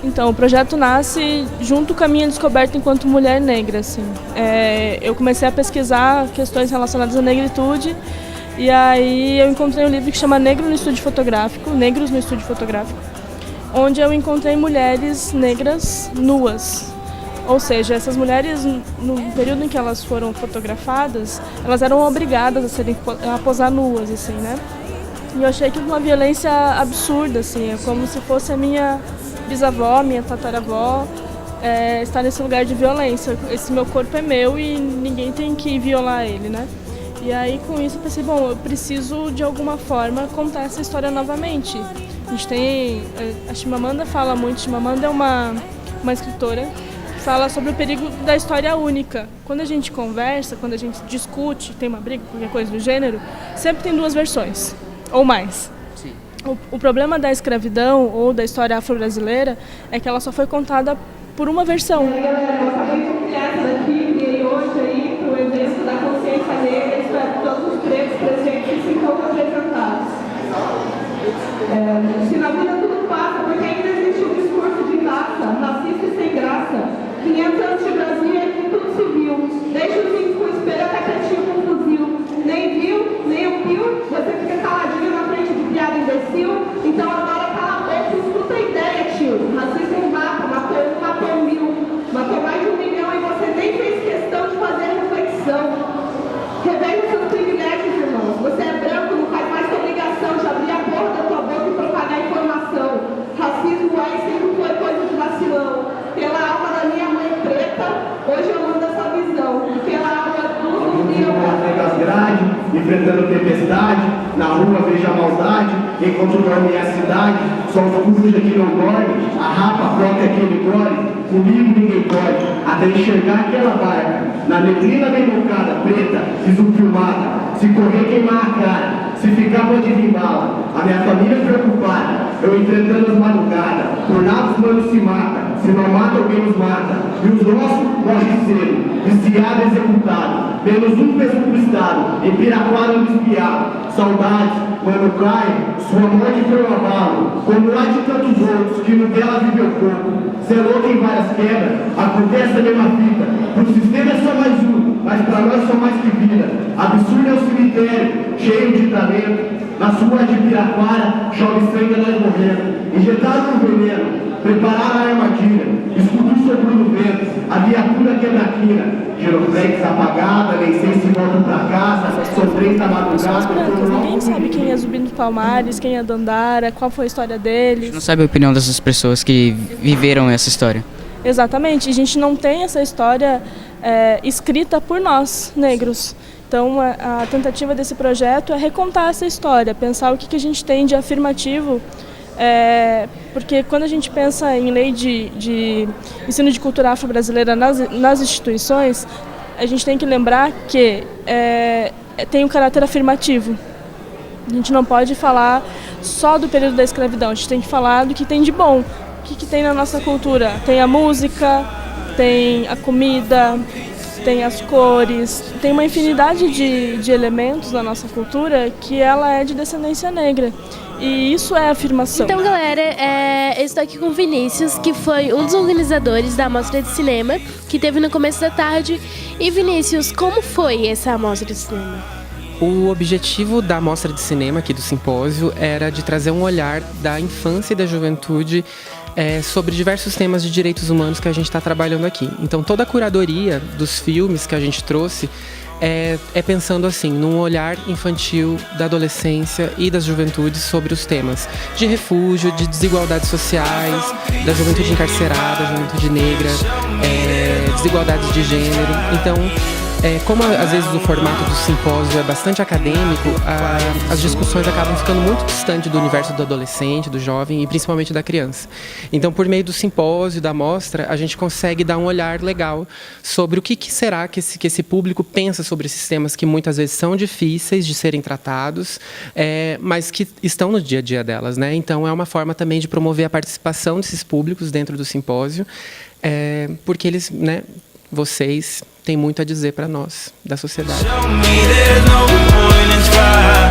Então, o projeto nasce junto com a minha descoberta enquanto mulher negra, assim. Eu comecei a pesquisar questões relacionadas à negritude e aí eu encontrei um livro que chama Negros no Estúdio Fotográfico, onde eu encontrei mulheres negras nuas. Ou seja, essas mulheres, no período em que elas foram fotografadas, elas eram obrigadas a posar nuas, assim, né? E eu achei aquilo uma violência absurda, assim, é como se fosse a minha bisavó, minha tataravó, estar nesse lugar de violência. Esse meu corpo é meu e ninguém tem que violar ele, né? E aí, com isso, eu pensei, bom, eu preciso, de alguma forma, contar essa história novamente. A gente tem... A Chimamanda fala muito, Chimamanda é uma escritora que fala sobre o perigo da história única. Quando a gente conversa, quando a gente discute, tem uma briga, qualquer coisa do gênero, sempre tem duas versões, ou mais. O problema da escravidão ou da história afro-brasileira é que ela só foi contada por uma versão. Galera, eu acabei de convidar essa daqui, criei hoje aí para o evento da consciência negra, espero todos os pretos presentes se sintam representados. Se na vida tudo passa, porque ainda existe um discurso de raça, racista e sem graça. 500 anos de Brasil é que tudo se viu, deixa os índios com espelho até cantinho com fuzil. Nem viu, nem ouviu, você fica caladinho na frente de piada imbecil. Então agora cala a boca e escuta a ideia, tio. Racismo mata, matou um, matou mil, matou mais de 1 milhão e você nem fez questão de fazer reflexão. Reveja seus privilégios, irmãos. Você é branco, não faz mais que obrigação de abrir a porta da tua boca e propagar informação. Racismo é e sempre foi coisa de vacilão. Pela alma da minha mãe preta, hoje eu mando essa visão. E pela alma tudo e eu enfrentando tempestade, na rua vejo a maldade, enquanto dorme a cidade, só uma coruja que não dorme, a rapa própria que ele gore, comigo ninguém pode, até enxergar aquela barca, na neblina bem bocada, preta, filmada, se correr queimar a cara, se ficar pode vir bala, a minha família preocupada, eu enfrentando as madrugadas, por nada os manos se mata, se não mata alguém nos mata, e os nossos morrem cedo, viciado executado, menos um peso pro Estado, em Piraquara no espiado, saudade, mano cai, sua morte foi um abalo, como lá de tantos outros, que no dela viveu pouco, cê é louco em várias quebras, acontece a mesma fita, pro sistema é só mais um, mas pra nós só mais que vida, absurdo é o cemitério, cheio de talento, nas ruas de Piraquara, chove sangue nós morrendo, injetaram um veneno, prepararam a armadilha, escudo sobrando vento, a viatura quebra-quina, giroflex apagada, nem sei se volta pra casa, são 3 da madrugada. Ninguém sabe quem é Zumbi dos Palmares, quem é Dandara, qual foi a história deles. A gente não sabe a opinião dessas pessoas que viveram essa história. Exatamente, a gente não tem essa história escrita por nós, negros. Então, a tentativa desse projeto é recontar essa história, pensar o que a gente tem de afirmativo, porque quando a gente pensa em lei de ensino de cultura afro-brasileira nas instituições, a gente tem que lembrar que tem um caráter afirmativo. A gente não pode falar só do período da escravidão, a gente tem que falar do que tem de bom. O que tem na nossa cultura? Tem a música, tem a comida, tem as cores, tem uma infinidade de elementos na nossa cultura que ela é de descendência negra. E isso é afirmação. Então, galera, eu estou aqui com o Vinícius, que foi um dos organizadores da Mostra de Cinema, que teve no começo da tarde. E, Vinícius, como foi essa Mostra de Cinema? O objetivo da Mostra de Cinema, aqui do simpósio, era de trazer um olhar da infância e da juventude sobre diversos temas de direitos humanos que a gente está trabalhando aqui. Então, toda a curadoria dos filmes que a gente trouxe é pensando assim, num olhar infantil da adolescência e das juventudes sobre os temas de refúgio, de desigualdades sociais, da juventude encarcerada, juventude negra, desigualdades de gênero. Então, como às vezes o formato do simpósio é bastante acadêmico, as discussões acabam ficando muito distantes do universo do adolescente, do jovem e principalmente da criança. Então, por meio do simpósio, da mostra, a gente consegue dar um olhar legal sobre o que será que esse público pensa sobre esses temas que muitas vezes são difíceis de serem tratados, mas que estão no dia a dia delas, né? Então, é uma forma também de promover a participação desses públicos dentro do simpósio, porque eles, né, vocês têm muito a dizer para nós, da sociedade. Show me there's no point in trying.